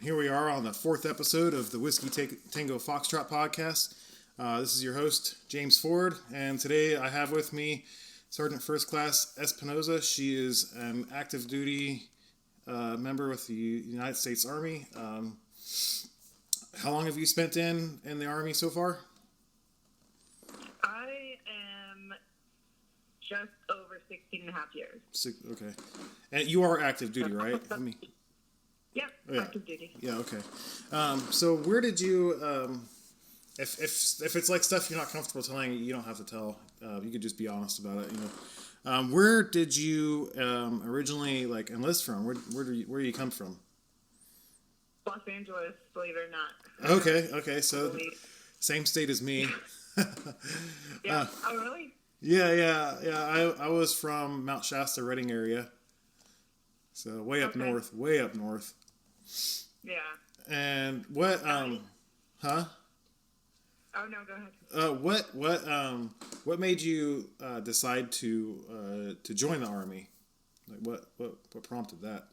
Here we are on the fourth episode of the Whiskey Tango Foxtrot podcast. This is your host, James Ford, and today I have with me Sergeant First Class Espinosa. She is an active duty member with the United States Army. How long have you spent in the Army so far? I am just over 16 and a half years. Okay. And you are active duty, right? Yeah, active duty. Yeah, okay. So where did you, if it's like stuff you're not comfortable telling, you don't have to tell. You could just be honest about it, where did you originally enlist from? Where do you come from? Los Angeles, believe it or not. Okay, so same state as me. Yeah. Oh, really? Yeah. I was from Mount Shasta, Redding area. So way up north. Yeah. And what huh? Oh no, go ahead. What made you decide to join the Army? What prompted that?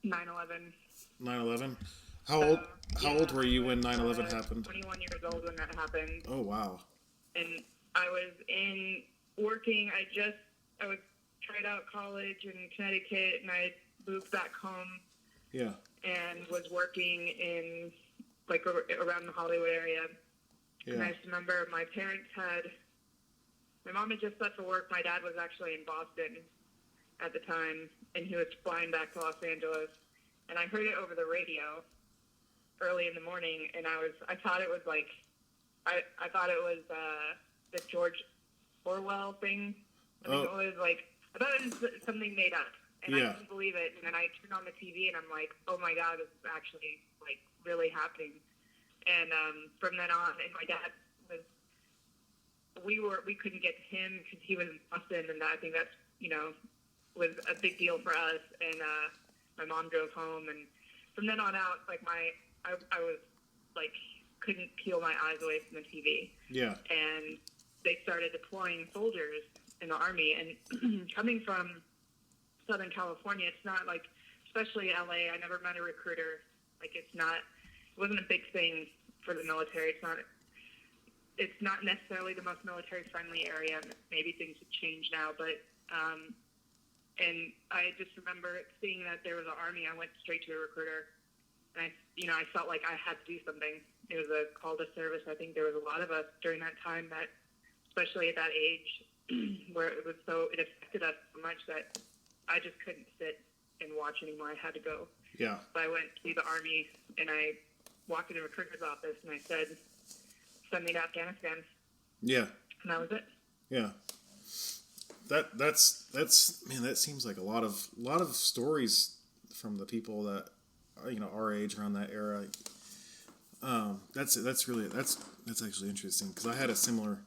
9/11. 9/11. How old were you when 9/11 happened? 21 years old when that happened. Oh wow. And I was working. I was tried out college in Connecticut, and I moved back home. Yeah. And was working in around the Hollywood area. Yeah. And I just remember my mom had just left for work. My dad was actually in Boston at the time, and he was flying back to Los Angeles. And I heard it over the radio early in the morning, and I thought it was I thought it was the George Orwell thing. I think it was I thought it was something made up, and I couldn't believe it. And then I turned on the TV, and I'm like, oh my God, this is actually really happening. And from then on, and my dad we couldn't get to him because he was in Boston, and I think that's was a big deal for us. And my mom drove home, and from then on out, I was couldn't peel my eyes away from the TV. Yeah. And they started deploying soldiers in the Army, and coming from Southern California, it's not especially LA, I never met a recruiter. It wasn't a big thing for the military. It's not necessarily the most military friendly area. Maybe things have changed now, but and I just remember seeing that there was an Army. I went straight to a recruiter, and I felt like I had to do something. It was a call to service. I think there was a lot of us during that time that, especially at that age, where it affected us so much that I just couldn't sit and watch anymore. I had to go. Yeah. So I went to the Army, and I walked into a recruiter's office, and I said, send me to Afghanistan. Yeah. And that was it. Yeah. That's man, that seems like a lot of stories from the people that our age around that era. That's actually interesting, because I had a similar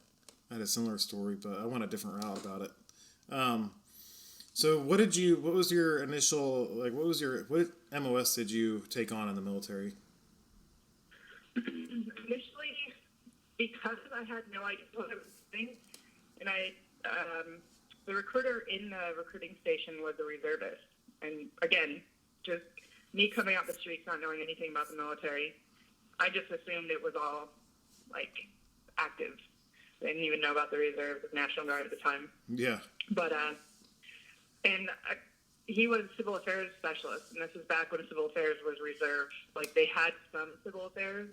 story, but I went a different route about it. So what was your initial, what MOS did you take on in the military? Initially, because I had no idea what I was doing, and the recruiter in the recruiting station was a reservist. And again, just me coming out the streets, not knowing anything about the military, I just assumed it was all active. I didn't even know about the reserve, the National Guard at the time. Yeah. But he was civil affairs specialist, and this was back when civil affairs was reserved. They had some civil affairs,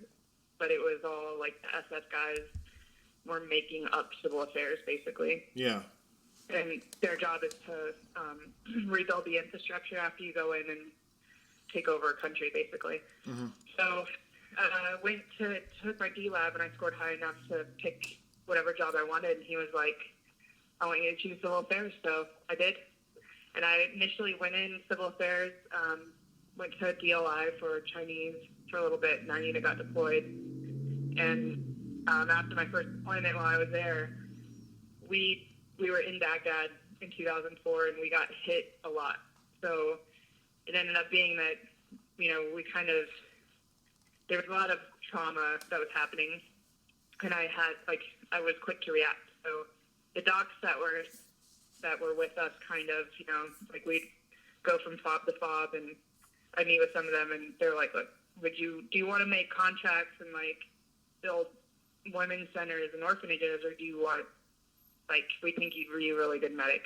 but it was all the SF guys were making up civil affairs, basically. Yeah. And their job is to rebuild the infrastructure after you go in and take over a country, basically. Mm-hmm. So I took my D lab, and I scored high enough to pick whatever job I wanted. And he was like, I want you to choose civil affairs. So I did. And I initially went in civil affairs, went to DLI for Chinese for a little bit, and our unit got deployed. And after my first deployment while I was there, we were in Baghdad in 2004, and we got hit a lot. So it ended up being that, there was a lot of trauma that was happening, and I was quick to react. So the docs that were with us we'd go from fob to fob, and I meet with some of them, and they're like, look, do you want to make contracts and, like, build women's centers and orphanages, or do you want, like, we think you'd be a really good medic?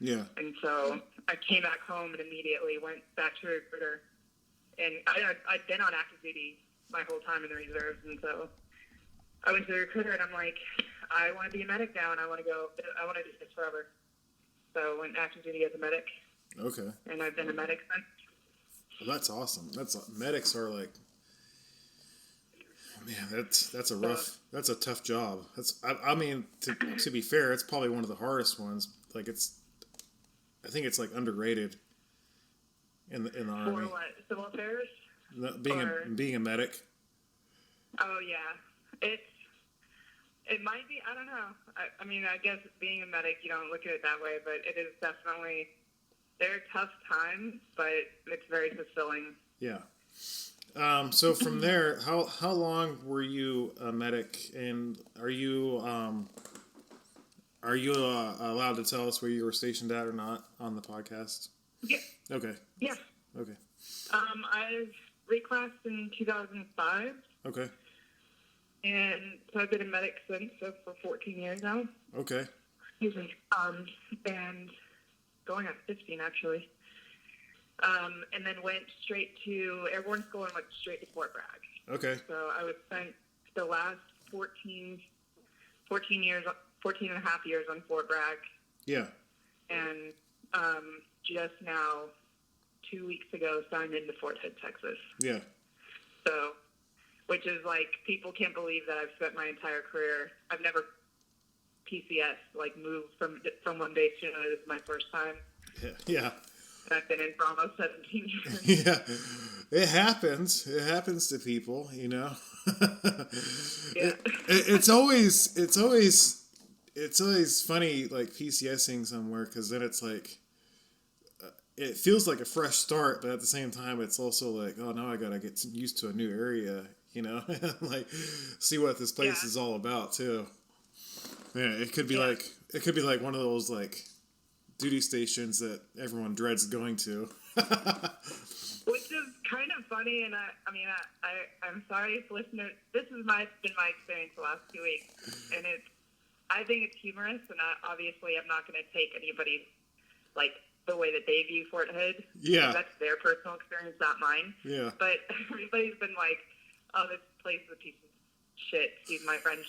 Yeah. And so I came back home and immediately went back to a recruiter. And I'd been on active duty my whole time in the reserves, and so I went to the recruiter, and I'm like, I want to be a medic now, and I want to do this forever. So I went active duty as a medic. Okay. And I've been a medic since. Well, that's awesome. Medics are like, man, that's a tough job. I mean, to be fair, it's probably one of the hardest ones. Like I think it's like underrated in the Army. For what? Civil affairs? Being a medic. Oh yeah, it might be. I don't know. I mean, I guess being a medic, you don't look at it that way, but it is definitely. They're tough times, but it's very fulfilling. Yeah. So from there, how long were you a medic, and are you allowed to tell us where you were stationed at or not on the podcast? Yeah. Okay. Yeah. Okay. I've reclassed in 2005. Okay. And so I've been a medic since, so for 14 years now. Okay. Excuse me. And going on 15 actually. And then went straight to airborne school and went straight to Fort Bragg. Okay. So I was spent the last 14 and a half years on Fort Bragg. Yeah. And just now, 2 weeks ago, signed into Fort Hood, Texas. Yeah. So, which is like, people can't believe that I've spent my entire career. I've never PCS, like moved from one base to another. This is my first time. Yeah. And I've been in for almost 17 years. Yeah. It happens. It happens to people, you know. Yeah. It's always funny, like PCSing somewhere, because then it's like it feels like a fresh start, but at the same time, it's also like, oh, now I gotta get used to a new area, you know, like see what this place is all about too. Yeah, it could be like one of those like duty stations that everyone dreads going to. Which is kind of funny, and I'm sorry if listeners. This has been my experience the last 2 weeks, and I think it's humorous, and obviously I'm not going to take anybody's like the way that they view Fort Hood. Yeah, that's their personal experience, not mine. Yeah, but everybody's been like, "Oh, this place is a piece of shit." Excuse my French.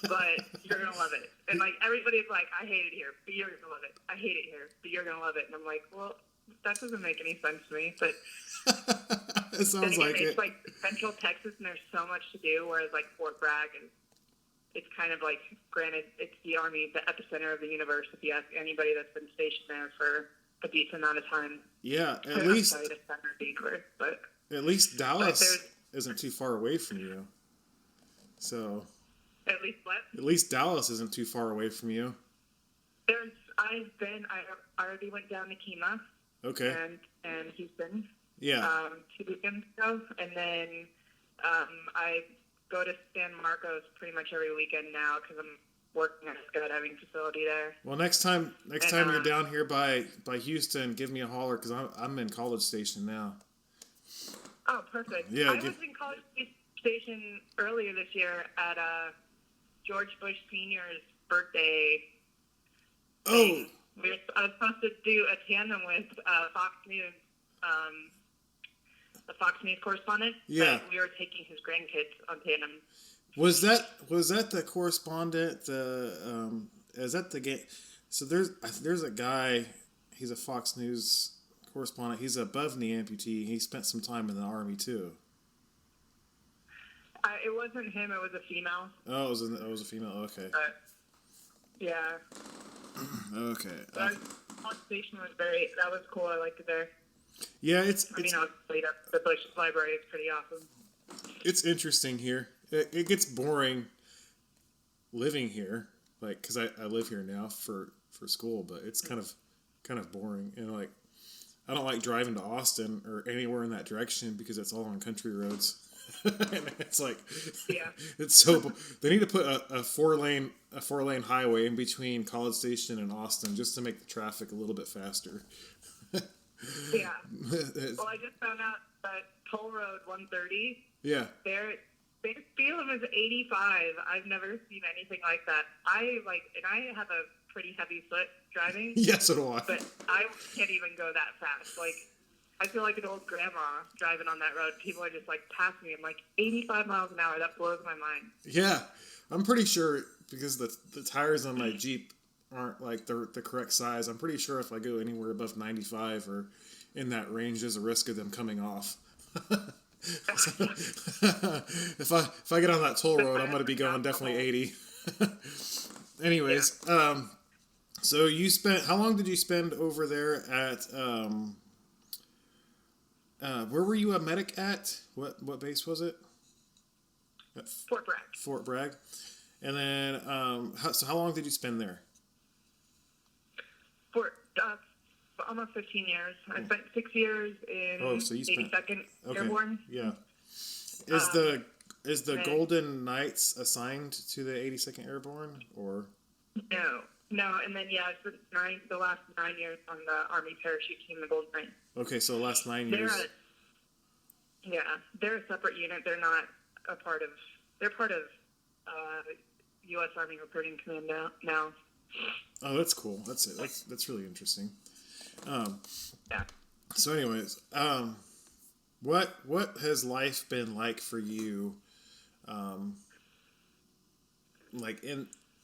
But you're gonna love it, and like everybody's like, I hate it here, but you're gonna love it. I hate it here, but you're gonna love it, and I'm like, well, that doesn't make any sense to me. But it sounds like it's like Central Texas, and there's so much to do. Whereas like Fort Bragg, and it's kind of like, granted, it's the Army, the epicenter of the universe. If you ask anybody that's been stationed there for a decent amount of time, yeah, at least Dallas isn't too far away from you, so. At least what? At least Dallas isn't too far away from you. I already went down to Kima. Okay. And Houston. Yeah. 2 weekends ago, and then I go to San Marcos pretty much every weekend now because I'm working at a skydiving facility there. Well, next time you're down here by Houston, give me a holler because I'm in College Station now. Oh, perfect. Yeah. I was in College Station earlier this year at George Bush Sr.'s birthday. Oh. I was supposed to do a tandem with Fox News, the Fox News correspondent. Yeah. But we were taking his grandkids on tandem. Was that the correspondent? Is that the game? So there's a guy. He's a Fox News correspondent. He's above knee amputee. He spent some time in the Army too. It wasn't him. It was a female. Oh, it was a female. Okay. Yeah. Okay. College Station was that was cool. I liked it there. Yeah, the Bush Library is pretty awesome. It's interesting here. It gets boring living here, like, because I live here now for school, but it's kind of boring, and like I don't like driving to Austin or anywhere in that direction because it's all on country roads. And it's like, yeah, it's so. They need to put a four lane highway in between College Station and Austin just to make the traffic a little bit faster. Yeah. Well, I just found out that toll road 130. Yeah. Their speed limit is 85. I've never seen anything like that. And I have a pretty heavy foot driving. Yes, so do I. But I can't even go that fast. Like, I feel like an old grandma driving on that road. People are just like passing me. I'm like 85 miles an hour. That blows my mind. Yeah, I'm pretty sure because the tires on my Jeep aren't like the correct size. I'm pretty sure if I go anywhere above 95 or in that range, there's a risk of them coming off. if I get on that toll road, I'm going to be going definitely 80. Anyways, Yeah. So how long did you spend over there at, where were you a medic at? What base was it? Fort Bragg. Fort Bragg. And then, how long did you spend there? For almost 15 years. I spent 6 years in So you spent 82nd okay. Airborne. Yeah. Is the Golden Knights assigned to the 82nd Airborne or? No, and then I spent the last 9 years on the Army parachute team, the Golden Knight. Okay, so the last 9 years. They're a separate unit. They're not a part of. They're part of U.S Army Recruiting Command now. Oh, that's cool. That's really interesting. Yeah. So, anyways, what has life been like for you?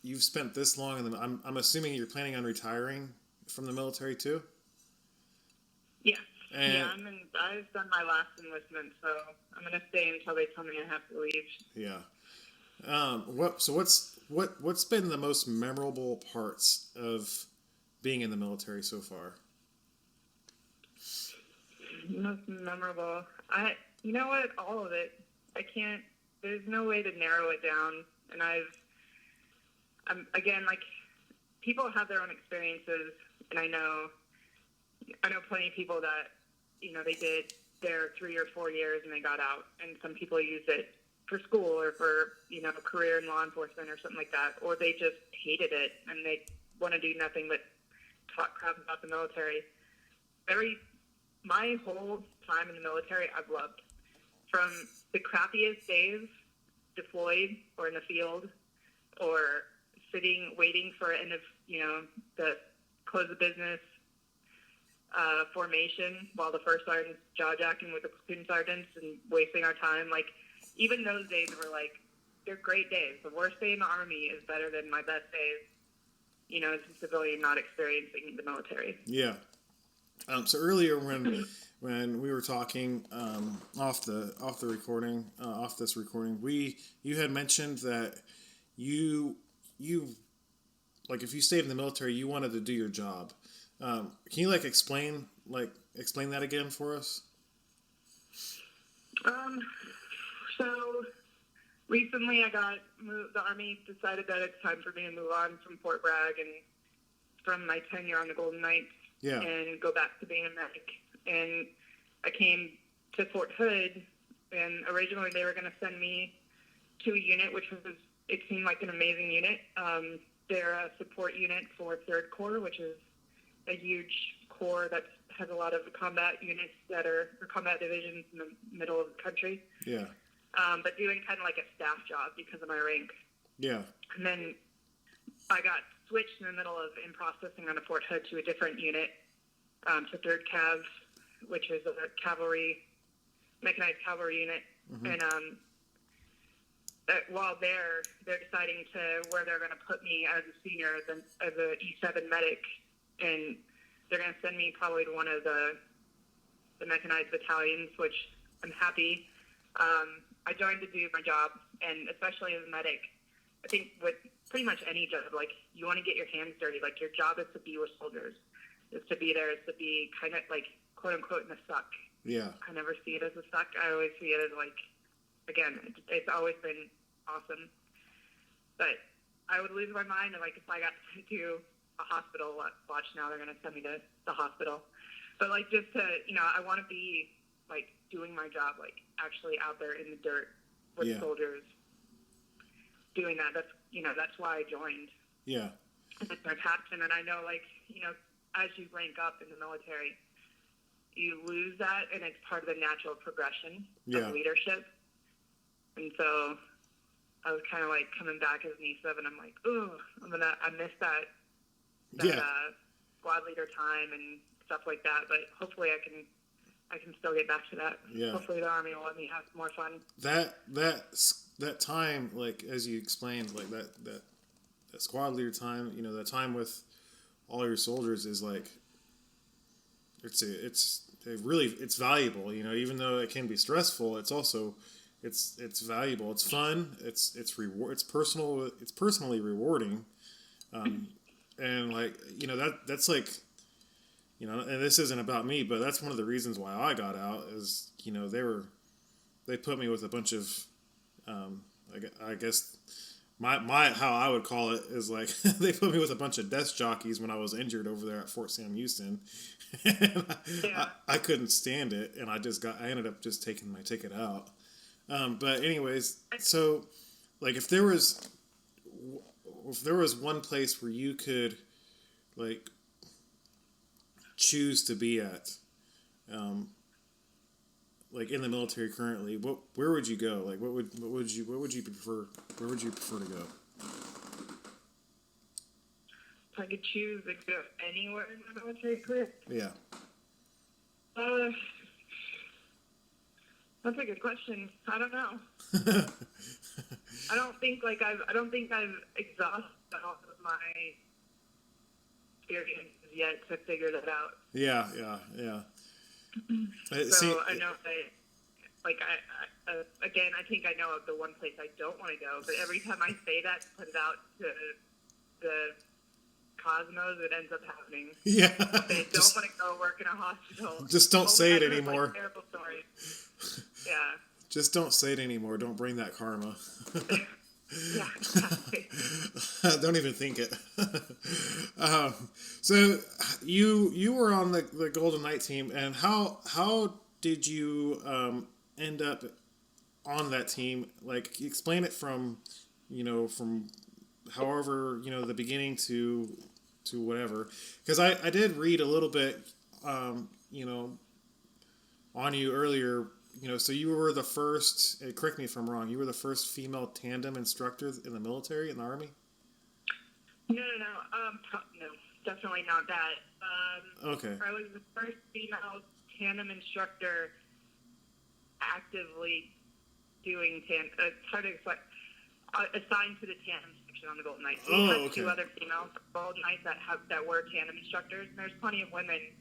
You've spent this long, and I'm assuming you're planning on retiring from the military too. Yeah. I've done my last enlistment, so I'm gonna stay until they tell me I have to leave. Yeah. What's been the most memorable parts of being in the military so far? Most memorable. You know what? All of it. I can't. There's no way to narrow it down. And again, like, people have their own experiences, and I know plenty of people that, they did their 3 or 4 years and they got out, and some people use it for school or for, a career in law enforcement or something like that, or they just hated it and they want to do nothing but talk crap about the military. My whole time in the military, I've loved. From the crappiest days deployed or in the field or sitting, waiting for end of, the close of business formation while the first sergeant's jaw-jacking with the platoon sergeants and wasting our time. Like, even those days were like, they're great days. The worst day in the Army is better than my best days, as a civilian not experiencing the military. Yeah. So earlier when we were talking off this recording, you had mentioned that you like, if you stayed in the military, you wanted to do your job. Can you explain that again for us? So recently I got moved. The Army decided that it's time for me to move on from Fort Bragg and from my tenure on the Golden Knight. Yeah. And go back to being a medic. And I came to Fort Hood, and originally they were going to send me to a unit, which it seemed like an amazing unit. They're a support unit for 3rd Corps, which is a huge corps that has a lot of combat units or combat divisions in the middle of the country. Yeah. But doing kind of like a staff job because of my rank. Yeah. And then I got switched in the middle of in processing on a Fort Hood to a different unit, to 3rd Cav, which is a mechanized cavalry unit. Mm-hmm. And while they're deciding where they're going to put me as a senior, as a E7 medic, and they're going to send me probably to one of the mechanized battalions, which I'm happy. I joined to do my job, and especially as a medic, I think with pretty much any job, like, you want to get your hands dirty. Like, your job is to be with soldiers, is to be there, is to be kind of like, quote unquote, in a suck. Yeah. I never see it as a suck. I always see it as, like, again, it's always been awesome. But I would lose my mind, like, if I got sent to a hospital. Watch now, they're going to send me to the hospital. But, like, just to, I want to be, like, doing my job, like, actually out there in the dirt with soldiers doing that. That's why I joined. Yeah. It's my passion, and I know, like, as you rank up in the military, you lose that, and it's part of the natural progression Yeah. of leadership. And so I was kind of like coming back as an E7. I'm like, ooh, I miss that Yeah. Squad leader time and stuff like that. But hopefully I can still get back to that. Yeah. Hopefully the Army will let me have more fun. That time, like as you explained, like that squad leader time, you know, that time with all your soldiers is like it's valuable, you know, even though it can be stressful, it's also it's valuable, it's fun, it's personally rewarding, and like, you know, that's like, you know, and this isn't about me, but that's one of the reasons why I got out is, you know, they put me with a bunch of I guess my how I would call it is like they put me with a bunch of desk jockeys when I was injured over there at Fort Sam Houston. And I couldn't stand it, and I ended up just taking my ticket out. But anyways, so like if there was one place where you could like choose to be at, like in the military currently, where would you go? Like what would you prefer? Where would you prefer to go? If I could choose to go anywhere in the military career? Yeah. That's a good question. I don't know. I don't think I've exhausted all of my experiences yet to figure that out. Yeah. So I know that, like, again, I think I know of the one place I don't want to go, but every time I say that, put it out to the cosmos, it ends up happening. Yeah. They don't want to go work in a hospital. Just don't say it anymore. Like, terrible story. Yeah. Just don't say it anymore. Don't bring that karma. Yeah, exactly. Don't even think it. So you were on the Golden Knight team, and how did you end up on that team? Like, explain it from however, the beginning to whatever. Because I did read a little bit, on you earlier. So you were the first, correct me if I'm wrong, you were the first female tandem instructor in the military, in the Army? No, definitely not that. Okay. I was the first female tandem instructor actively doing assigned to the tandem section on the Golden Knight. So we had okay. two other female Golden Knights that were tandem instructors, and there's plenty of women.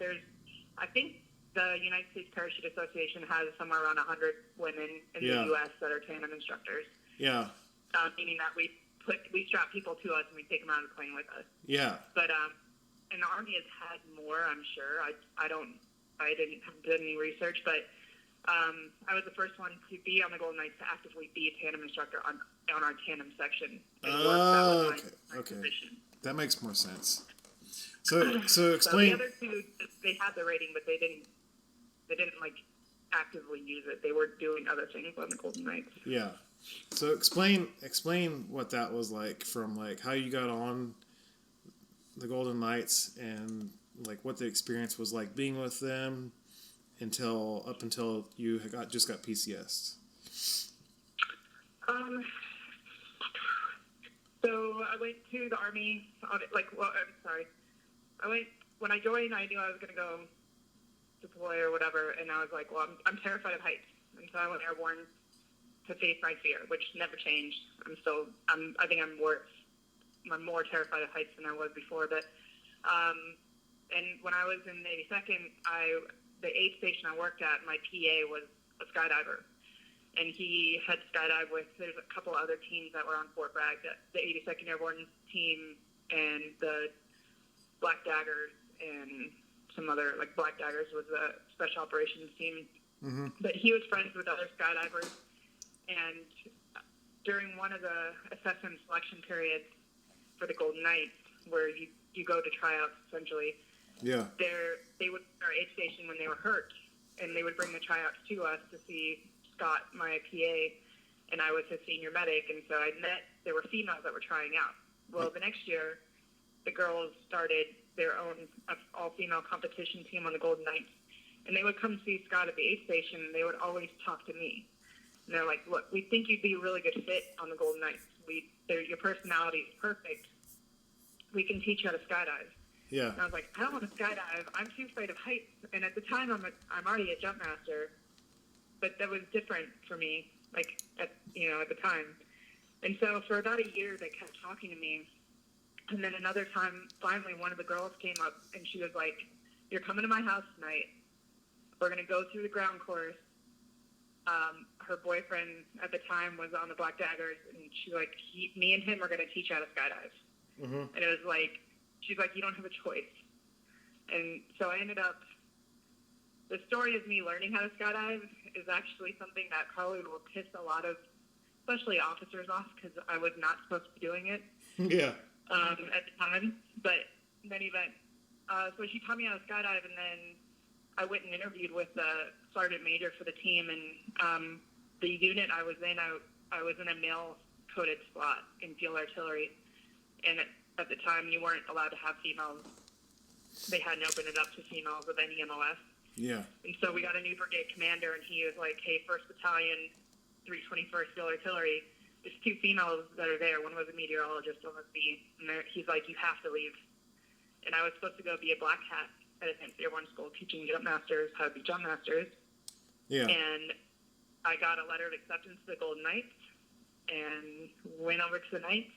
I think the United States Parachute Association has somewhere around 100 women in the U.S. that are tandem instructors. Yeah. Meaning that we strap people to us and we take them out of the plane with us. Yeah. But and the Army has had more, I'm sure. I didn't do any research, but I was the first one to be on the Golden Knights to actively be a tandem instructor on our tandem section. Okay. That makes more sense. So explain. So the other two, they had the rating, but they didn't like actively use it. They were doing other things on the Golden Knights. Yeah. So explain what that was like, from like how you got on the Golden Knights and like what the experience was like being with them up until you got PCSed. So I went to the Army. When I joined, I knew I was going to go deploy or whatever, and I was like, well, I'm terrified of heights, and so I went airborne to face my fear, which never changed. I think I'm more terrified of heights than I was before. But and when I was in the 82nd, the aid station I worked at, my PA was a skydiver, and he had skydived with. There's a couple other teams that were on Fort Bragg, the 82nd Airborne team and the Black Daggers, and some other, like, Black Daggers was a special operations team. Mm-hmm. But he was friends with other skydivers, and during one of the assessment selection periods for the Golden Knights, where you go to tryouts, essentially, they would our aid station when they were hurt, and they would bring the tryouts to us to see Scott, my PA, and I was his senior medic, and so there were females that were trying out. Well, the next year, the girls started their own all-female competition team on the Golden Knights, And they would come see Scott at the aid station, and they would always talk to me. And they're like, look, we think you'd be a really good fit on the Golden Knights. Your personality is perfect. We can teach you how to skydive. Yeah. And I was like, I don't want to skydive. I'm too afraid of heights. And at the time, I'm already a jump master. But that was different for me, like, at the time. And so for about a year, they kept talking to me. And then another time, finally, one of the girls came up, and she was like, you're coming to my house tonight. We're going to go through the ground course. Her boyfriend at the time was on the Black Daggers, and she's like, me and him are going to teach you how to skydive. Mm-hmm. And it was like, she's like, you don't have a choice. And so I ended up, the story of me learning how to skydive is actually something that probably will piss a lot of, especially officers off, because I was not supposed to be doing it. Yeah. At the time. But in any event, so she taught me how to skydive, and then I went and interviewed with the sergeant major for the team, and the unit I was in, I was in a male-coded slot in field artillery, and at the time you weren't allowed to have females. They hadn't opened it up to females with any MOS. Yeah. And so we got a new brigade commander, and he was like, hey, 1st Battalion, 321st Field Artillery, there's 2 females that are there. One was a meteorologist, one was me. And he's like, you have to leave. And I was supposed to go be a black hat at Advanced Airborne School teaching jump masters how to be jump masters. Yeah. And I got a letter of acceptance to the Golden Knights and went over to the Knights.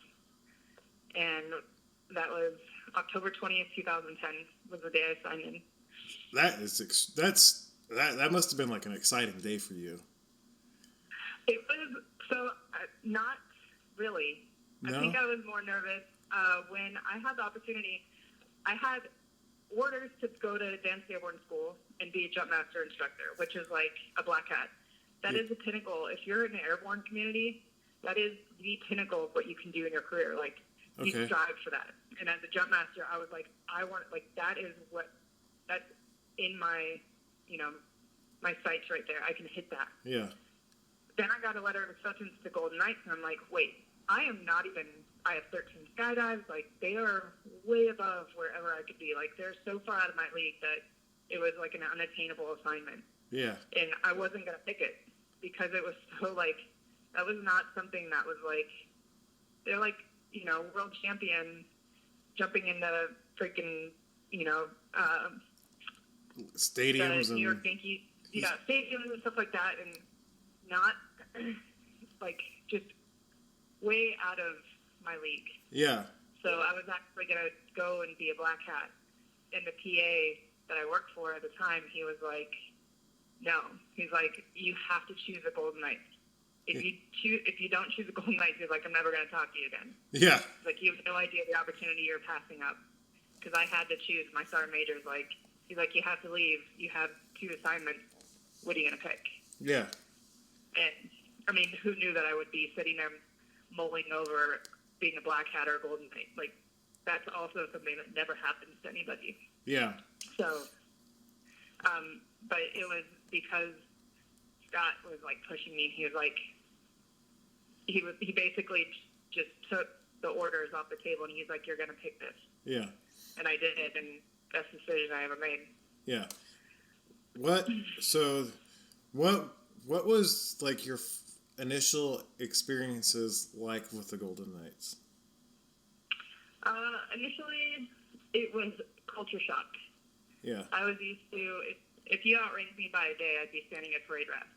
And that was October 20th, 2010 was the day I signed in. That must have been like an exciting day for you. It was, not really. No? I think I was more nervous when I had the opportunity. I had orders to go to Advanced Airborne School and be a jump master instructor, which is like a black hat. That is the pinnacle. If you're in the airborne community, that is the pinnacle of what you can do in your career. Like, you strive for that. And as a jump master, I was like, that's in my, my sights right there. I can hit that. Yeah. Then I got a letter of acceptance to Golden Knights, and I'm like, wait, I have 13 skydives. Like, they are way above wherever I could be. Like, they're so far out of my league that it was like an unattainable assignment. Yeah. And I wasn't going to pick it because it was so, like, that was not something that was like, they're like, world champion jumping in the freaking, stadiums the New York Yankees, stadiums and stuff like that, and not like just way out of my league. Yeah. So I was actually going to go and be a black hat. And the PA that I worked for at the time, he was like, no. He's like, you have to choose the Golden Knights. If you don't choose the Golden Knights, he's like, I'm never going to talk to you again. Yeah. He's like, you have no idea the opportunity you're passing up. Because I had to choose. My sergeant major's like, he's like, you have to leave. You have 2 assignments. What are you going to pick? Yeah. And, I mean, who knew that I would be sitting there mulling over being a black hat or a Golden Knight? Like, that's also something that never happens to anybody. Yeah. So, but it was because Scott was, like, pushing me. He was like, he basically just took the orders off the table, and he's like, you're going to pick this. Yeah. And I did it, and best decision I ever made. Yeah. What was, like, your initial experiences like with the Golden Knights? Initially, it was culture shock. Yeah. I was used to, if you outranked me by a day, I'd be standing at parade rest.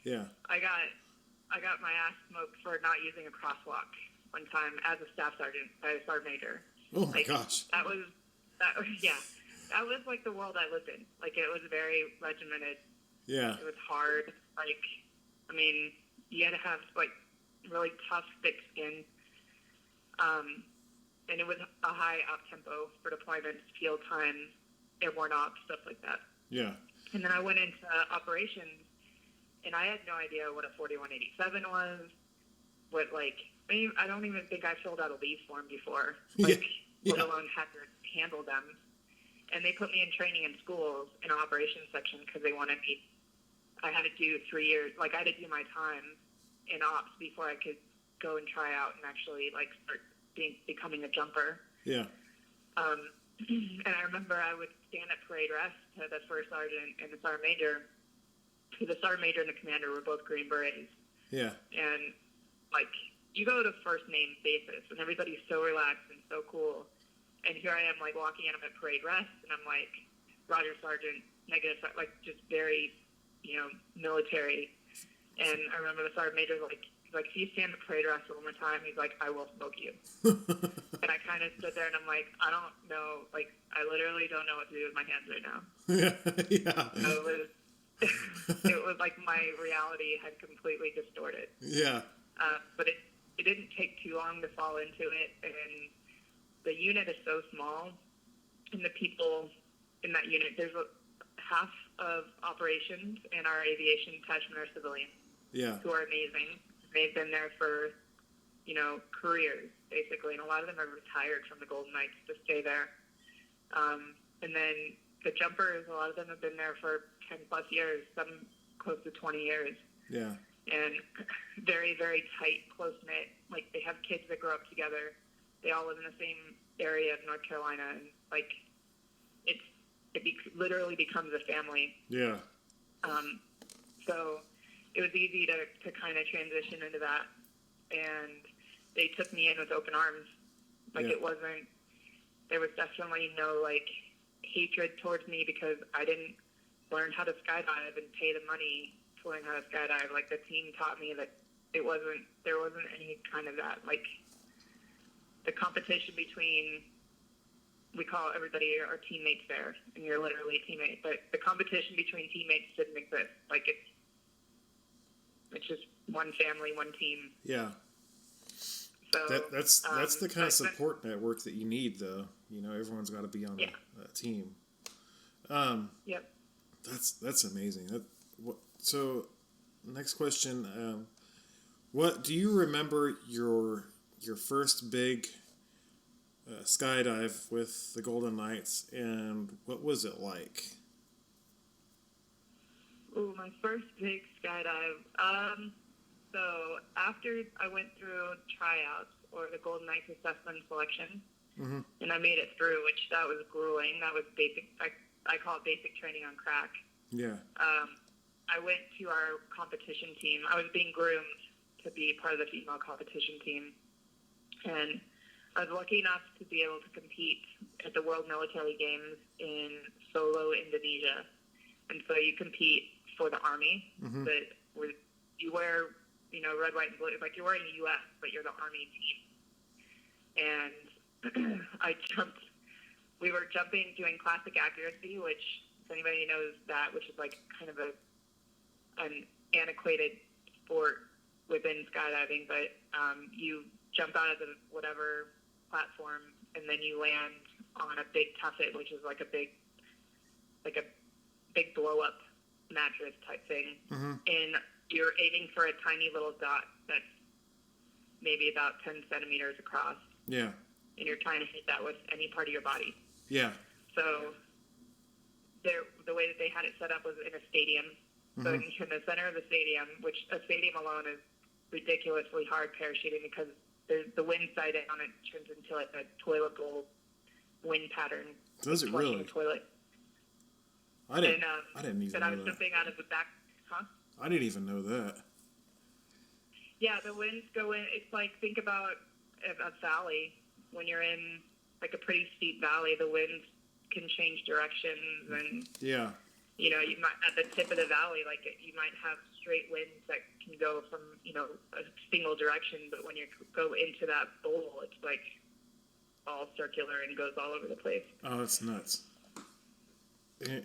Yeah. I got my ass smoked for not using a crosswalk one time as a staff sergeant by a sergeant major. Oh my gosh. That was like the world I lived in. Like, it was very regimented. Yeah. It was hard. Like, I mean, you had to have, like, really tough, thick skin. And it was a high up-tempo for deployments, field time, airborne ops, stuff like that. Yeah. And then I went into operations, and I had no idea what a 4187 was, I don't even think I filled out a leave form before, let alone had to handle them. And they put me in training in schools in an operations section because they wanted me. I had to do 3 years. Like, I had to do my time in ops before I could go and try out and actually, like, start becoming a jumper. Yeah. And I remember I would stand at parade rest to the first sergeant and the sergeant major. The sergeant major and the commander were both Green Berets. Yeah. And, like, you go to first name basis, and everybody's so relaxed and so cool. And here I am, like, walking in at parade rest, and I'm like, Roger, Sergeant, negative, like, just very, military. And I remember the sergeant major was like, if you stand at parade rest one more time, he's like, I will smoke you. And I kind of stood there, and I'm like, I don't know, like, I literally don't know what to do with my hands right now. Yeah. So it was like my reality had completely distorted. Yeah. But it didn't take too long to fall into it, and the unit is so small, and the people in that unit, there's half of operations in our aviation detachment are civilians. Yeah. Who are amazing. They've been there for, careers, basically, and a lot of them are retired from the Golden Knights to stay there. And then the jumpers, a lot of them have been there for 10 plus years, some close to 20 years. Yeah. And very, very tight, close-knit. Like, they have kids that grow up together. They all live in the same area of North Carolina, and, like, it literally becomes a family. Yeah. So it was easy to kind of transition into that, and they took me in with open arms. Like, Yeah. There was definitely no, like, hatred towards me because I didn't learn how to skydive and pay the money to learn how to skydive. Like, the team taught me that there wasn't any kind of that. Like, the competition between, we call everybody our teammates there, and you're literally a teammate, but the competition between teammates didn't exist. Like, it's just one family, one team. Yeah. So That's the kind of support network that you need, though. Everyone's got to be on a team. Yep. That's amazing. So, next question. What do you remember your first big skydive with the Golden Knights, and what was it like? Ooh, my first big skydive. So after I went through tryouts or the Golden Knights assessment selection, Mm-hmm. and I made it through, which that was grueling. That was basic. I call it basic training on crack. Yeah. I went to our competition team. I was being groomed to be part of the female competition team, and I was lucky enough to be able to compete at the World Military Games in Solo, Indonesia. And so you compete for the Army, Mm-hmm. but you wear, red, white, and blue. Like, you're wearing the U.S., but you're the Army team. And we were jumping, doing classic accuracy, which, if anybody knows that, which is like kind of an antiquated sport within skydiving, but you jump out of the whatever platform, and then you land on a big tuffet, which is like a big blow-up mattress type thing, Mm-hmm. and you're aiming for a tiny little dot that's maybe about 10 centimeters across. Yeah. And you're trying to hit that with any part of your body. Yeah. So the way that they had it set up was in a stadium. So Mm-hmm. in the center of the stadium, which a stadium alone is ridiculously hard parachuting because the wind side on it turns into like a toilet bowl wind pattern. Does it flushing really? the toilet. I didn't even And I know was that. jumping out of the back. Huh? I didn't even know that. Yeah, the winds go in. It's like, think about a valley. When you're in like a pretty steep valley, the winds can change directions, and Yeah. you might at the tip of the valley, like you might have straight winds that can go from a single direction, but when you go into that bowl, it's like all circular and goes all over the place. Oh, that's nuts.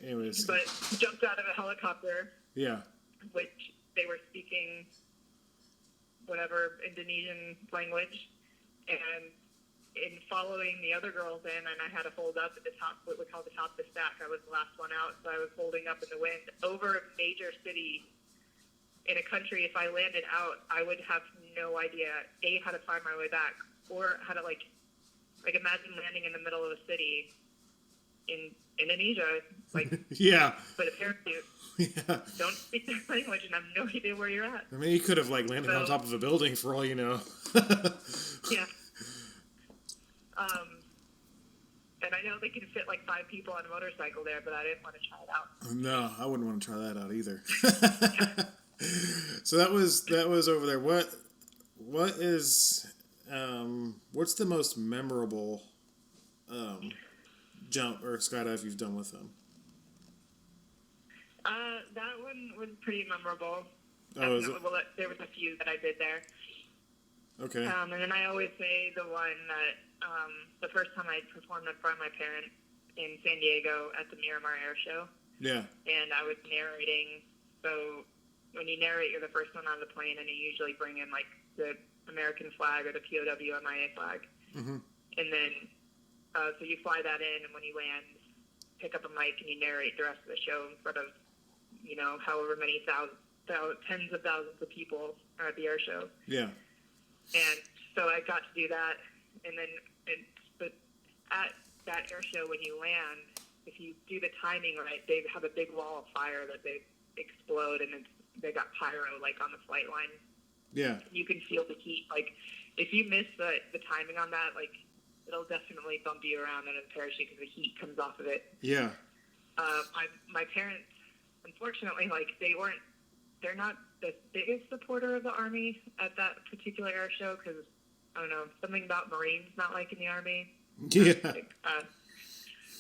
Anyways. But jumped out of a helicopter, Yeah. which they were speaking whatever Indonesian language, and in following the other girls in, and I had to hold up at the top, what we call the top of the stack. I was the last one out, so I was holding up in the wind over a major city in a country. If I landed out, I would have no idea, A, how to find my way back, or how to, like imagine landing in the middle of a city in Indonesia, like, Yeah. but apparently Yeah. don't speak their language and have no idea where you're at. I mean, you could have landed on top of a building for all you know. Yeah. And I know they can fit like 5 people on a motorcycle there, but I didn't want to try it out. No, I wouldn't want to try that out either. So that was over there. What is what's the most memorable jump or skydive you've done with them? That one was pretty memorable. Oh, is it? Well, there was a few that I did there. Okay. And then I always say the one that the first time I performed in front of my parents in San Diego at the Miramar Air Show. Yeah. And I was narrating. So when you narrate, you're the first one on the plane, and you usually bring in like the American flag or the POW MIA flag. Mm-hmm. And then so you fly that in, and when you land, pick up a mic and you narrate the rest of the show in front of however many tens of thousands of people are at the air show. Yeah. And so I got to do that, and then but at that air show, when you land, if you do the timing right, they have a big wall of fire that they explode, and they got pyro like on the flight line. Yeah. You can feel the heat. Like if you miss the timing on that, like it'll definitely bump you around in a parachute because the heat comes off of it. Yeah. My parents, unfortunately, like they're not the biggest supporter of the Army at that particular air show because, I don't know, something about Marines not liking the Army. Yeah.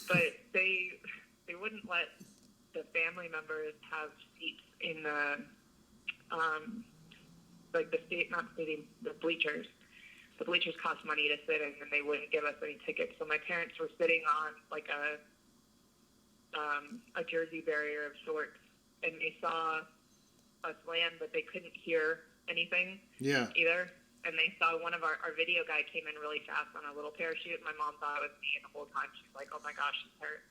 But they wouldn't let the family members have seats in the, the bleachers. The bleachers cost money to sit in, and they wouldn't give us any tickets. So my parents were sitting on like a jersey barrier of sorts, and they saw us land, but they couldn't hear anything either. And they saw one of our video guy came in really fast on a little parachute. My mom thought it was me, and the whole time she's like, oh my gosh, she's hurt.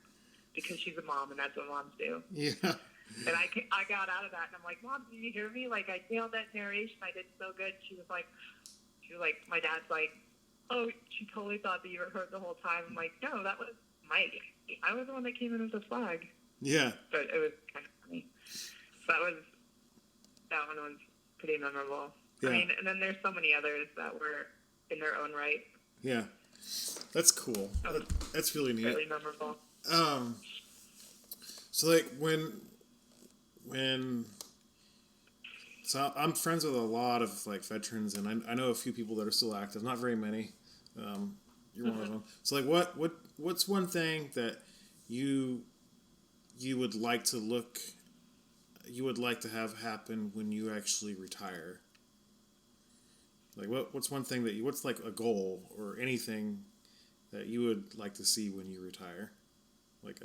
Because she's a mom, and that's what moms do. Yeah. And I got out of that, and I'm like, Mom, did you hear me? Like, I nailed that narration. I did so good. She was like, my dad's like, oh, she totally thought that you were hurt the whole time. I'm like, no, that was Mike. I was the one that came in with the flag. Yeah. But it was kind of funny. So that one was pretty memorable. Yeah. I mean, and then there's so many others that were in their own right. Yeah. That's cool. That's really neat. Really memorable. So like so I'm friends with a lot of like veterans, and I know a few people that are still active, not very many. You're one of them. So like what's one thing that you would like to have happen when you actually retire? Like what's one thing what's like a goal or anything that you would like to see when you retire? Like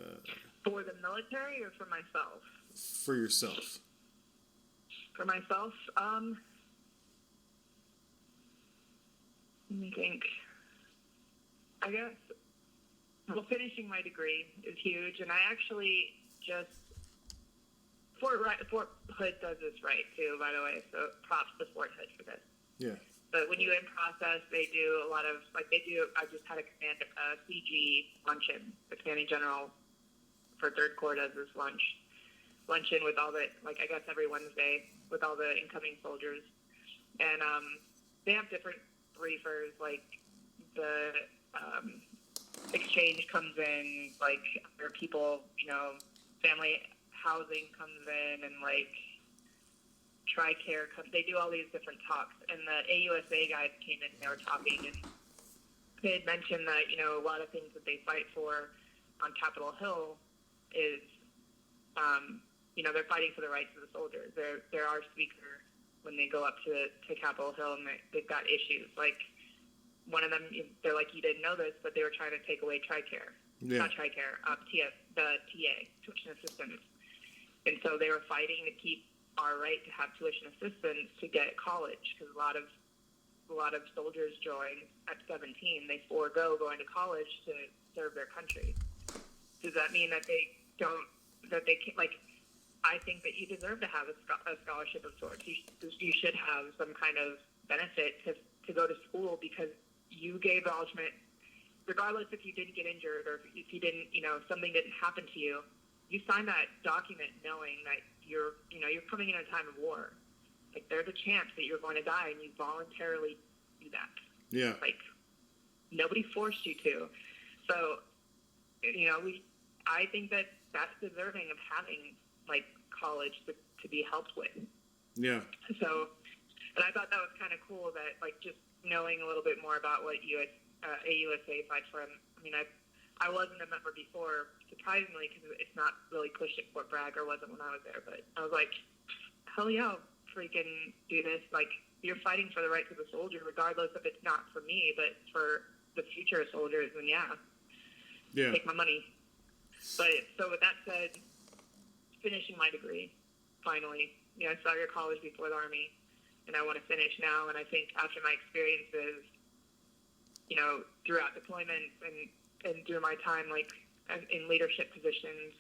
for the military or for myself? For yourself. For myself, let me think. I guess, finishing my degree is huge, and I actually Fort Hood does this right too, by the way. So props to Fort Hood for this. Yeah. But when you in process, they do a lot of I just had a CG luncheon. The commanding general for 3rd Corps does this luncheon with all the I guess every Wednesday with all the incoming soldiers, and they have different briefers. Like the exchange comes in, like where people, family housing comes in, and like TRICARE comes. They do all these different talks, and the AUSA guys came in and they were talking, and they had mentioned that a lot of things that they fight for on Capitol Hill is they're fighting for the rights of the soldiers. They're our speaker when they go up to Capitol Hill, and they've got issues. Like one of them, they're like, you didn't know this, but they were trying to take away TRICARE. Yeah. Not TRICARE, the TA, tuition assistance. And so they were fighting to keep our right to have tuition assistance to get college, because a lot of soldiers join at 17. They forego going to college to serve their country. Does that mean that they can't, I think that you deserve to have a scholarship of sorts. You should have some kind of benefit to go to school because you gave acknowledgement, regardless if you didn't get injured or if you didn't, something didn't happen to you. You signed that document knowing that you're coming in a time of war. Like, there's a chance that you're going to die, and you voluntarily do that. Yeah. Like, nobody forced you to. So I think that's deserving of having like college to be helped with. Yeah. So, and I thought that was kind of cool that like just knowing a little bit more about what AUSA fights for. I mean, I wasn't a member before, surprisingly, because it's not really pushed at Fort Bragg, or wasn't when I was there. But I was like, hell yeah, I'll freaking do this. Like, you're fighting for the rights of the soldier, regardless if it's not for me, but for the future soldiers. And yeah, take my money. But so with that said, finishing my degree, finally. I started college before the Army, and I want to finish now. And I think after my experiences, throughout deployments and through my time, like, in leadership positions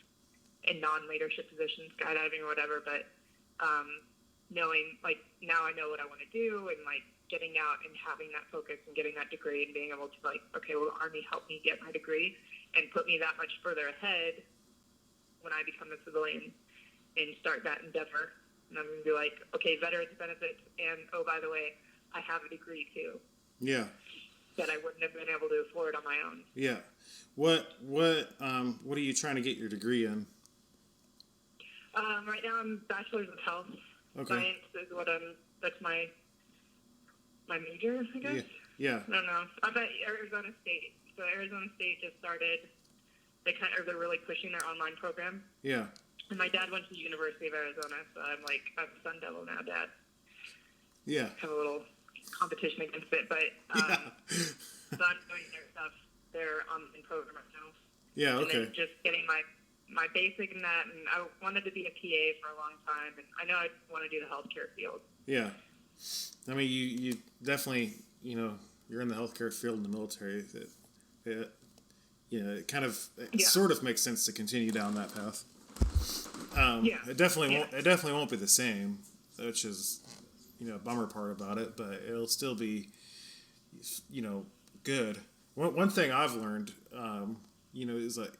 and non-leadership positions, skydiving or whatever, but knowing, like, now I know what I want to do, and, like, getting out and having that focus and getting that degree and being able to, like, okay, well, the Army helped me get my degree and put me that much further ahead when I become a civilian and start that endeavor. And I'm going to be like, okay, veterans benefits, and, oh, by the way, I have a degree, too. Yeah. That I wouldn't have been able to afford on my own. Yeah. What are you trying to get your degree in? Right now I'm Bachelor's of Health. Okay. Science is that's my major, I guess. Yeah. I don't know. I'm at Arizona State. So Arizona State just started, they're really pushing their online program. Yeah. And my dad went to the University of Arizona, so I'm Sun Devil now, Dad. Yeah. Have a little competition against it, but so I'm doing their stuff, their online program right now. Yeah, okay. And then just getting my basic in that, and I wanted to be a PA for a long time, and I know I want to do the healthcare field. Yeah. I mean, you definitely, you're in the healthcare field in the military. It kind of, sort of makes sense to continue down that path. It definitely won't be the same, which is, a bummer part about it, but it'll still be, good. One thing I've learned, is like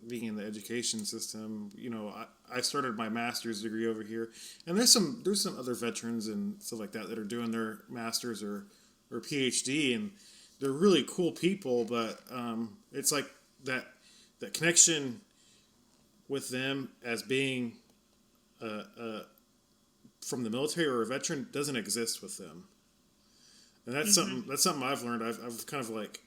being in the education system. I started my master's degree over here, and there's some other veterans and stuff like that are doing their master's or PhD, and they're really cool people, but it's like that connection with them as being from the military or a veteran doesn't exist with them. And that's something I've learned. I've kind of like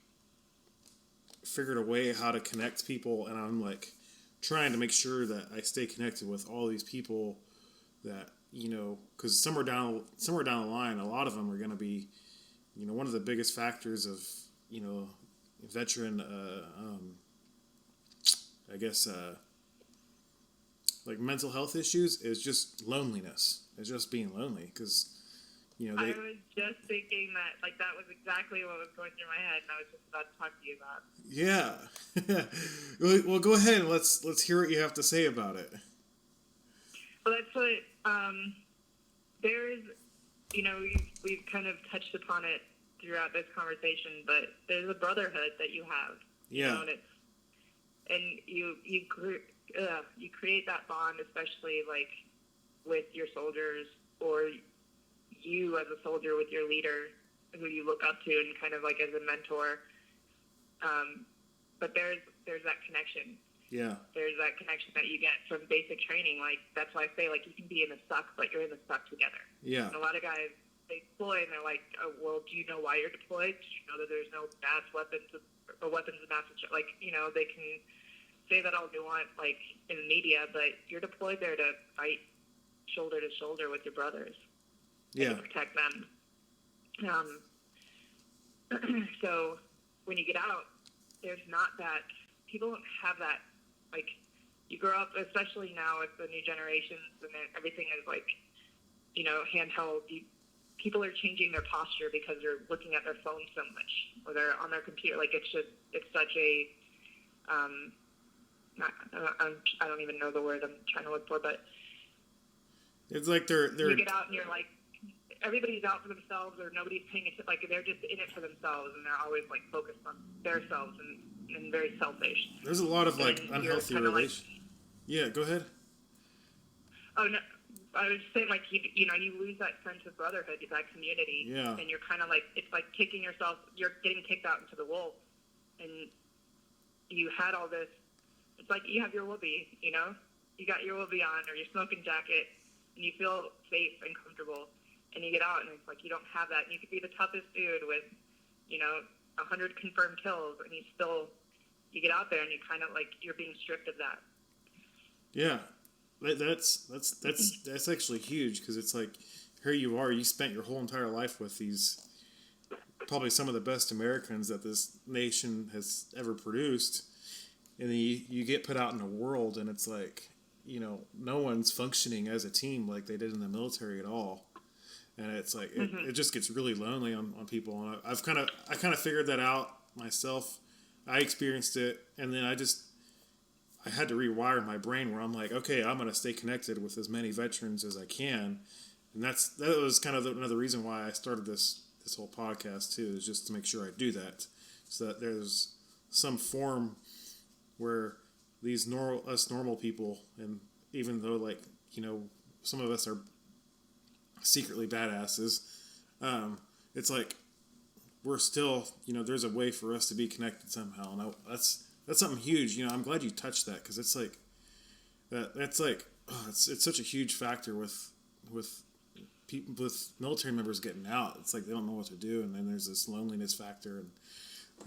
figured a way how to connect people, and I'm like trying to make sure that I stay connected with all these people that, because somewhere down the line, a lot of them are going to be, one of the biggest factors of, veteran, I guess, like mental health issues is just loneliness. It's just being lonely because, I was just thinking that, like, that was exactly what was going through my head, and I was just about to talk to you about. Yeah. Well, go ahead and let's hear what you have to say about it. Well, that's what there's, we've kind of touched upon it throughout this conversation, but there's a brotherhood that you have. Yeah. And you create that bond, especially like with your soldiers, or you as a soldier with your leader who you look up to and kind of like as a mentor. But there's that connection. Yeah. There's that connection that you get from basic training. Like, that's why I say, like, you can be in the suck, but you're in the suck together. Yeah. And a lot of guys, they deploy and they're like, oh, well, do you know why you're deployed? Do you know that there's no mass weapons or weapons of mass destruction? Like, they can say that all they want, like, in the media, but you're deployed there to fight shoulder to shoulder with your brothers. Yeah. To protect them. So when you get out, there's not that, people don't have that, like, you grow up, especially now with the new generations, and then everything is like, handheld. People are changing their posture because they're looking at their phone so much, or they're on their computer. Like, it's such a, I don't even know the word I'm trying to look for, but it's like they're you get out and you're like, everybody's out for themselves, or nobody's paying attention. Like, they're just in it for themselves, and they're always like focused on themselves and very selfish. There's a lot of like unhealthy relations. Yeah, go ahead. Oh no, I was saying, like, you lose that sense of brotherhood, that community. Yeah. And you're kind of like, it's like kicking yourself. You're getting kicked out into the wolves, and you had all this. It's like you have your whoopee, you know? You got your whoopee on or your smoking jacket, and you feel safe and comfortable. And you get out, and it's like you don't have that. And you could be the toughest dude with, 100 confirmed kills, and you get out there, and you kind of like you're being stripped of that. Yeah, that's actually huge, because it's like here you are, you spent your whole entire life with these probably some of the best Americans that this nation has ever produced, and then you get put out in the world, and it's like no one's functioning as a team like they did in the military at all. And it's like it just gets really lonely on people, and I kind of figured that out myself. I experienced it, and then I had to rewire my brain where I'm like, okay, I'm gonna stay connected with as many veterans as I can, and that was kind of another reason why I started this whole podcast too, is just to make sure I do that, so that there's some form where these normal people, and even though some of us are secretly badasses, it's like we're still there's a way for us to be connected somehow, and that's something huge. I'm glad you touched that, because it's like that's like it's such a huge factor with people, with military members getting out. It's like they don't know what to do, and then there's this loneliness factor,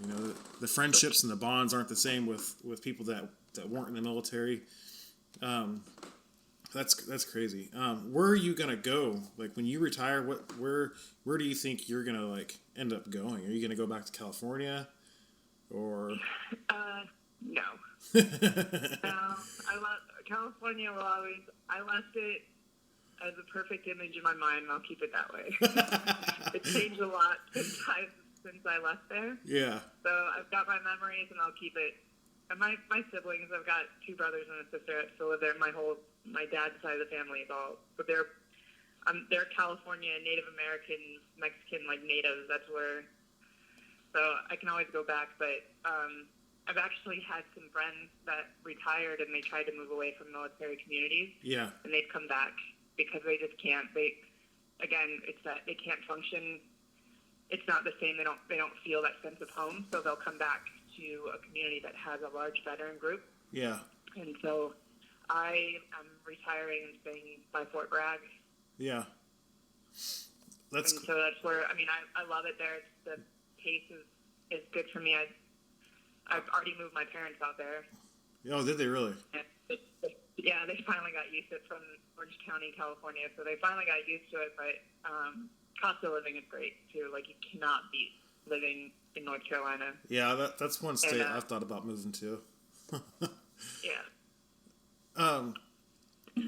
and the friendships and the bonds aren't the same with people that weren't in the military. That's crazy. Where are you gonna go? Like when you retire, where do you think you're gonna end up going? Are you gonna go back to California, or? No. California will always. I left it as a perfect image in my mind, and I'll keep it that way. It's changed a lot since I left there. Yeah. So I've got my memories, and I'll keep it. And my siblings, I've got 2 brothers and a sister that still live there. My dad's side of the family is all, but they're California, Native Americans, Mexican, natives. That's where, so I can always go back. But I've actually had some friends that retired, and they tried to move away from military communities. Yeah. And they've come back because they just can't. It's that they can't function. It's not the same. They don't feel that sense of home, so they'll come back to a community that has a large veteran group. Yeah. And so I am retiring and staying by Fort Bragg. Yeah. So that's where, I love it there. The pace is good for me. I've already moved my parents out there. Oh, did they really? Yeah, they finally got used to it from Orange County, California. So they finally got used to it, but cost of living is great too. You cannot beat living in North Carolina. Yeah, that's one state I've thought about moving to. Yeah.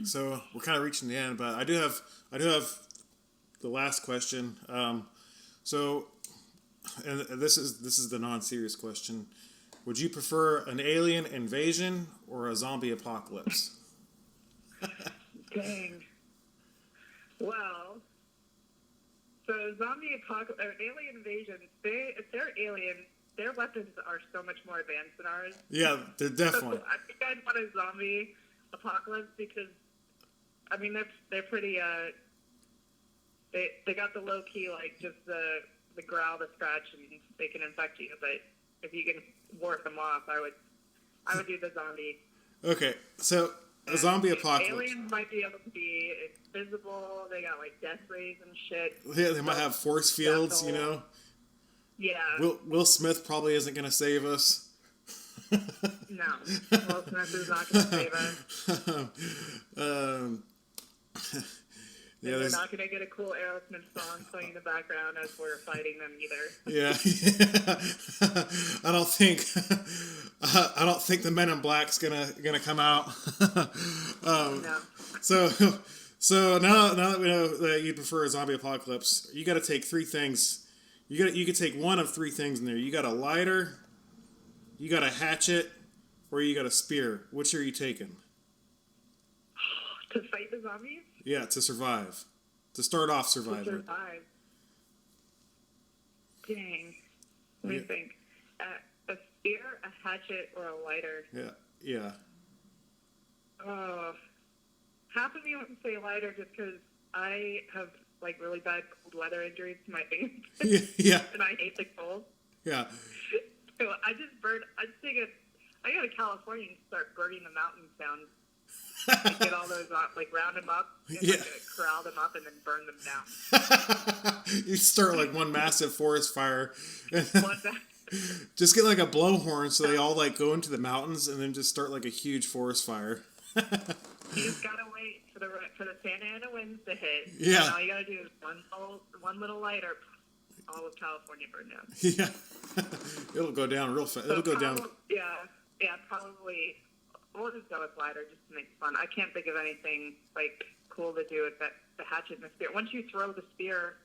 So we're kind of reaching the end, but I do have the last question. So, and this is the non-serious question. Would you prefer an alien invasion or a zombie apocalypse? Dang. Well, so zombie apocalypse or alien invasion, if they're alien, their weapons are so much more advanced than ours. Yeah, they're definitely. So I think I'd want a zombie apocalypse because, they're pretty. They got the low key, just the growl, the scratch, and they can infect you. But if you can ward them off, I would do the zombie. Okay, so a zombie apocalypse. Aliens might be able to be invisible. They got death rays and shit. Yeah, they might have force fields. Yeah. Will Smith probably isn't going to save us. No, Will Smith is not going to save us. Yeah, they're not going to get a cool Aerosmith song playing in the background as we're fighting them either. Yeah. I don't think the Men in Black's gonna come out. No. So now that we know that you prefer a zombie apocalypse, you got to take 3 things. You could take one of 3 things in there. You got a lighter, you got a hatchet, or you got a spear. Which are you taking? To fight the zombies? Yeah, to survive. To start off surviving. To survive. Dang. Let me think. A spear, a hatchet, or a lighter? Yeah. Oh. Half of me wants to say lighter just because I have, really bad cold weather injuries to my face. Yeah. And I hate the cold. Yeah. So I'd take I go to California and start burning the mountains down. Like, get all those like round them up, and Yeah. like, corral them up, and then burn them down. You start like one massive forest fire. One back. Just get like a blowhorn so they all like go into the mountains and then just start like a huge forest fire. You just gotta wait for the Santa Ana winds to hit. Yeah. And all you gotta do is one little lighter, all of California burned down. Yeah. It'll go down real fast. It'll go down. Yeah, probably. We'll just go with lighter just to make it fun. I can't think of anything like cool to do with the hatchet and the spear. Once you throw the spear,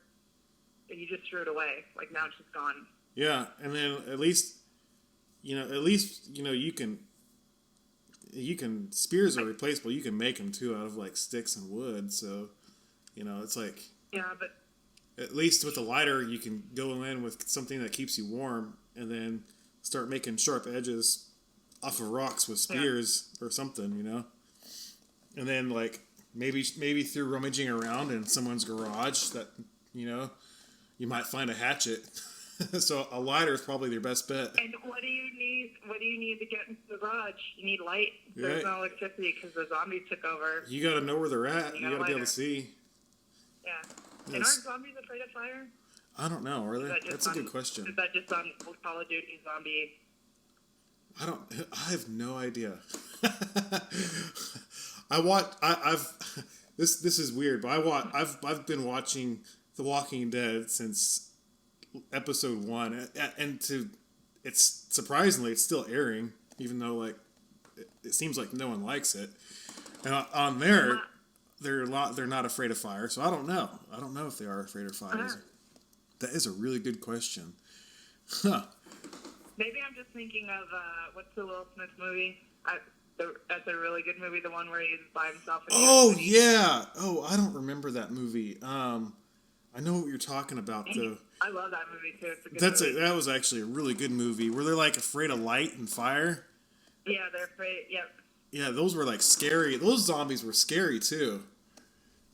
you just threw it away. Like now it's just gone. Yeah, and then at least you can spears are replaceable. You can make them too out of like sticks and wood. So it's like but at least with a lighter you can go in with something that keeps you warm, and then start making sharp edges off of rocks with spears or something, and then like maybe through rummaging around in someone's garage that you might find a hatchet. So a lighter is probably your best bet. And what do you need? What do you need to get into the garage? You need light. There's no electricity because the zombies took over. You got to know where they're at. You got to be able to see. Yeah. And aren't zombies afraid of fire? I don't know. Are they? That's a good question. Is that just on Call of Duty zombie? I have no idea. This is weird, but I've been watching The Walking Dead since episode 1, and it's surprisingly it's still airing, even though like it seems like no one likes it. And on there, they're not afraid of fire, so I don't know if they are afraid of fire. That is a really good question. Huh. Maybe I'm just thinking of what's the Will Smith movie? That's a really good movie. The one where he's by himself. Oh yeah. Oh, I don't remember that movie. I know what you're talking about though. I love that movie too. It's a good movie. That was actually a really good movie. Were they like afraid of light and fire? Yeah, they're afraid. Yep. Yeah, those were like scary. Those zombies were scary too,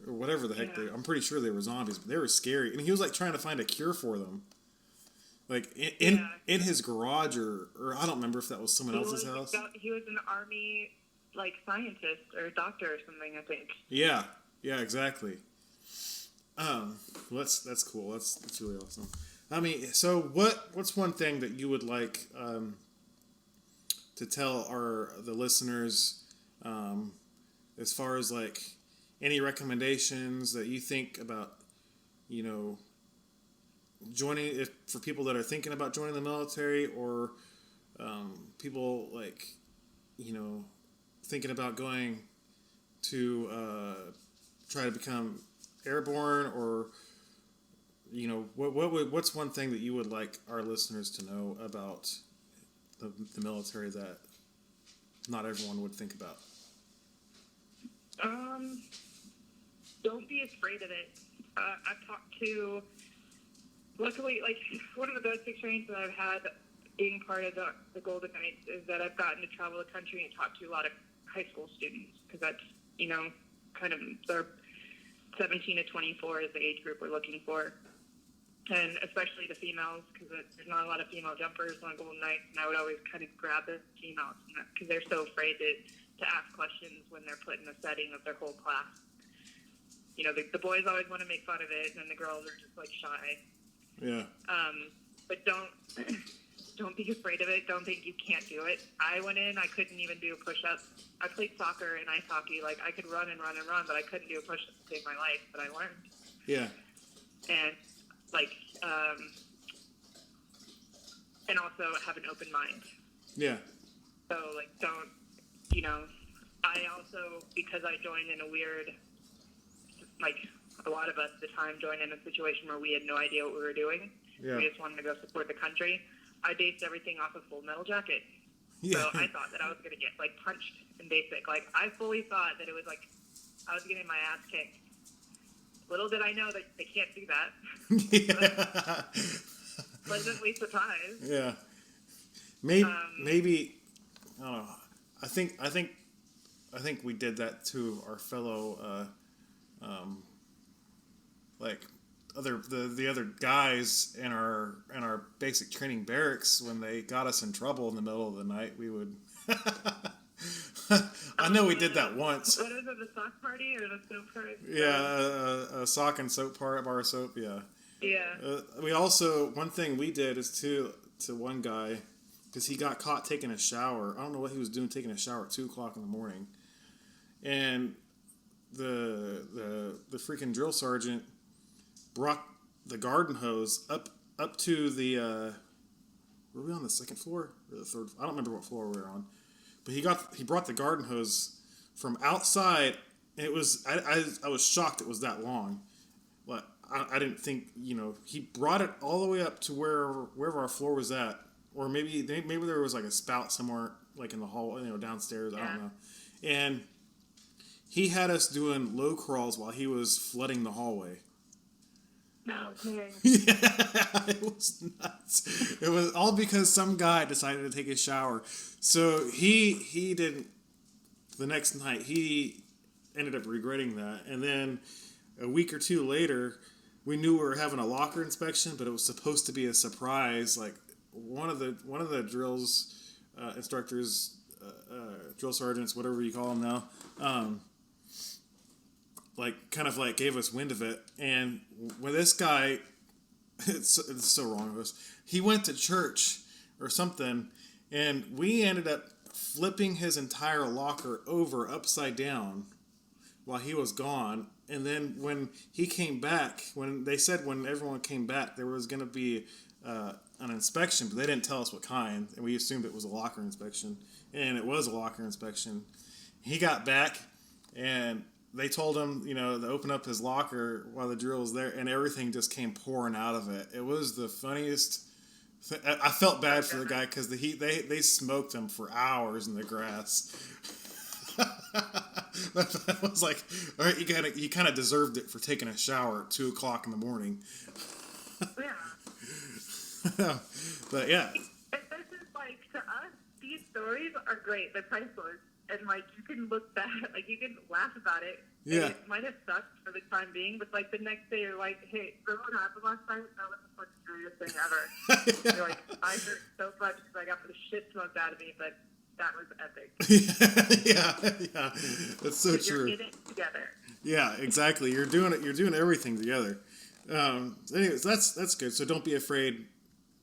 or whatever the heck I'm pretty sure they were zombies, but they were scary. And he was like trying to find a cure for them. Like in his garage, or I don't remember if that was someone else's house. He was an army like scientist or doctor or something, I think. Yeah, exactly. Well, that's cool. That's really awesome. I mean, so what's one thing that you would like to tell the listeners as far as like any recommendations that you think about, joining, for people that are thinking about joining the military, or people like thinking about going to try to become airborne, or what's one thing that you would like our listeners to know about the military that not everyone would think about? Don't be afraid of it. I've talked to, luckily, like, one of the best experiences that I've had being part of the Golden Knights is that I've gotten to travel the country and talk to a lot of high school students, because that's, kind of their 17 to 24 is the age group we're looking for. And especially the females, because there's not a lot of female jumpers on Golden Knights, and I would always kind of grab the females because they're so afraid to ask questions when they're put in the setting of their whole class. The boys always want to make fun of it, and then the girls are just like shy. Yeah. But don't be afraid of it. Don't think you can't do it. I went in, I couldn't even do a push-up. I played soccer and ice hockey. Like, I could run and run and run, but I couldn't do a push-up to save my life. But I learned. Yeah. And and also have an open mind. Yeah. So, like, don't, I also, because I joined in a weird, like, a lot of us at the time joined in a situation where we had no idea what we were doing. Yeah. We just wanted to go support the country. I based everything off of Full Metal Jacket. Yeah. So I thought that I was going to get, like, punched in basic. Like, I fully thought that it was, like, I was getting my ass kicked. Little did I know that they can't do that. Yeah. Pleasantly surprised. Yeah. Maybe I don't know. I think we did that to our fellow the other guys in our basic training barracks when they got us in trouble in the middle of the night. We would I know we did that once. What is it, the sock party or the soap party? Yeah, a sock and soap bar of soap, yeah. Yeah. We also, one thing we did is to one guy, because he got caught taking a shower. I don't know what he was doing taking a shower at 2 o'clock in the morning. And the freaking drill sergeant brought the garden hose up to the, were we on the second floor or the third? I don't remember what floor we were on. But he brought the garden hose from outside, and it was I was shocked it was that long. But I didn't think, he brought it all the way up to wherever our floor was at, or maybe there was like a spout somewhere like in the hall, downstairs. I don't know. And he had us doing low crawls while he was flooding the hallway. No kidding. Yeah, it was nuts. It was all because some guy decided to take a shower. So he didn't. The next night, he ended up regretting that. And then a week or two later, we knew we were having a locker inspection, but it was supposed to be a surprise. Like one of the drills instructors, drill sergeants, whatever you call them now. Kind of gave us wind of it, and when this guy, it's so wrong of us, he went to church or something, and we ended up flipping his entire locker over upside down while he was gone. And then when he came back, when everyone came back, there was going to be an inspection, but they didn't tell us what kind, and we assumed it was a locker inspection, and it was a locker inspection. He got back, and they told him, to open up his locker while the drill was there, and everything just came pouring out of it. It was the funniest thing. I felt bad for the guy because they smoked him for hours in the grass. I was like, all right, you kind of deserved it for taking a shower at 2 o'clock in the morning. Yeah. But yeah. This is to us, these stories are great. They're priceless. And you can look back, you can laugh about it. Yeah. And it might have sucked for the time being, but the next day you're like, hey, remember what happened last time? That was the fucking greatest thing ever. You're like, I hurt so much because I got the shit smoked out of me, but that was epic. yeah. That's so true. You're in it together. Yeah, exactly. You're doing everything together. Anyways, that's good. So don't be afraid.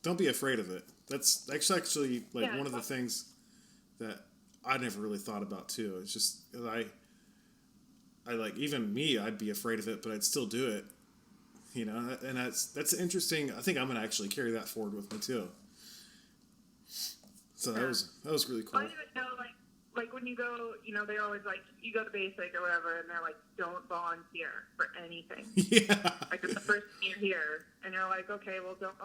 Don't be afraid of it. That's actually one of the things that I never really thought about too. It's just I even me, I'd be afraid of it, but I'd still do it. And that's interesting. I think I'm gonna actually carry that forward with me too. So that was really cool. I don't even know, when you go, they're always you go to basic or whatever, and they're don't volunteer for anything. Yeah. It's the first time you're here, and you're like, okay, well, don't.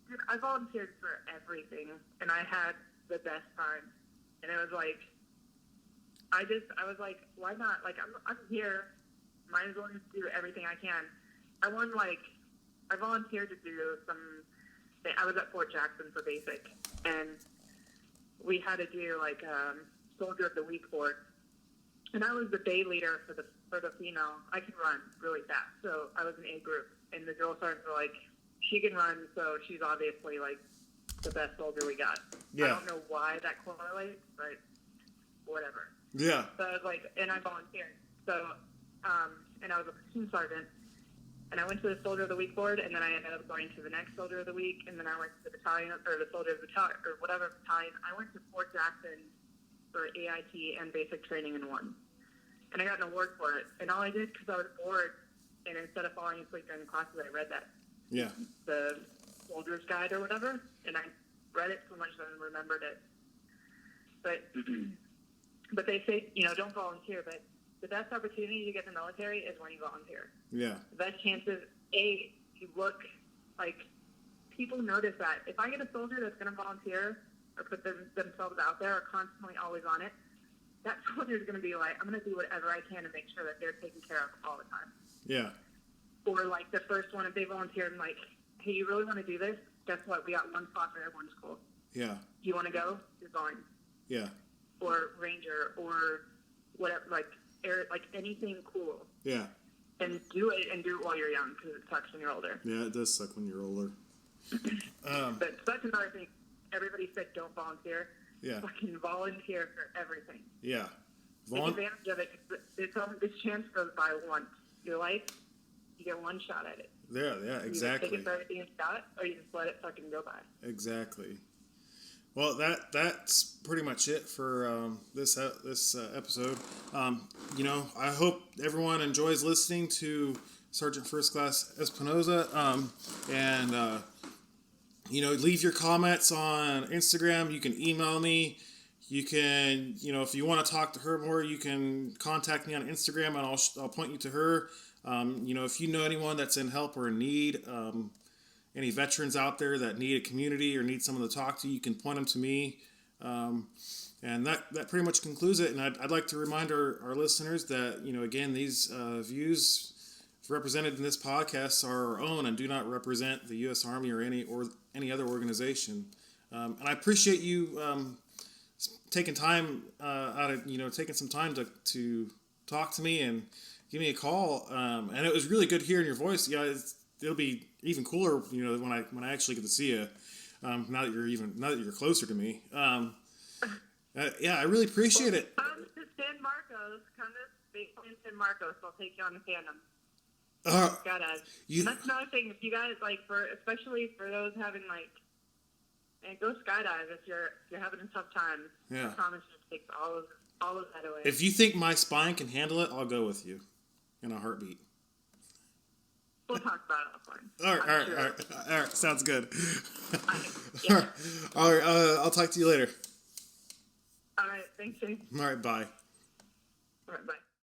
Dude, I volunteered for everything, and I had the best time. And it was I was like, why not? I'm here. Might as well just do everything I can. I volunteered to do I was at Fort Jackson for basic, and we had to do Soldier of the Week board. And I was the day leader for the female. I can run really fast, so I was in A group, and the drill sergeants were like, she can run, so she's obviously the best soldier we got. Yeah. I don't know why that correlates, but whatever. Yeah. So I was and I volunteered. So, and I was a platoon sergeant, and I went to the Soldier of the Week board, and then I ended up going to the next Soldier of the Week, and then I went to the battalion, or the Soldier of the battalion, or whatever battalion. I went to Fort Jackson for AIT and basic training in one. And I got an award for it. And all I did, because I was bored, and instead of falling asleep during the classes, I read that. Yeah. The Soldier's Guide or whatever, and I read it so much that I remembered it. But they say, don't volunteer, but the best opportunity to get in the military is when you volunteer. Yeah. The best chances, you look people notice that. If I get a soldier that's going to volunteer or put themselves out there or constantly always on it, that soldier is going to be I'm going to do whatever I can to make sure that they're taken care of all the time. Yeah. Or the first one, if they volunteer and hey, you really want to do this? Guess what? We got one spot for airborne school. Yeah. You want to go? You're going. Yeah. Or ranger or whatever, anything cool. Yeah. And do it while you're young, because it sucks when you're older. Yeah, it does suck when you're older. But that's another thing. Everybody said don't volunteer. Yeah. Fucking volunteer for everything. Yeah. Take advantage of it. This chance goes by once. Your life, you get one shot at it. Yeah, exactly. You take it for everything it's got, or you just let it fucking go by. Exactly. Well, that's pretty much it for this episode. I hope everyone enjoys listening to Sergeant First Class Espinosa. Leave your comments on Instagram. You can email me. You can, if you want to talk to her more, you can contact me on Instagram, and I'll point you to her. If you know anyone that's in help or in need, any veterans out there that need a community or need someone to talk to, you can point them to me. And that pretty much concludes it. And I'd like to remind our listeners that, again, these views represented in this podcast are our own and do not represent the U.S. Army or any other organization. And I appreciate you taking time taking some time to talk to me and give me a call. And it was really good hearing your voice. Yeah, it'll be even cooler, when I actually get to see you. Now that you're closer to me. I really appreciate it. Come to San Marcos. Come to San Marcos. I'll take you on the Phantom. That's another thing. If you guys especially for those having go skydive if you're having a tough time. Yeah. I promise you it takes all of that away. If you think my spine can handle it, I'll go with you in a heartbeat. We'll talk about it offline. All right. Sounds good. Yeah. All right. I'll talk to you later. All right. Thanks, Shane. All right. Bye. All right. Bye.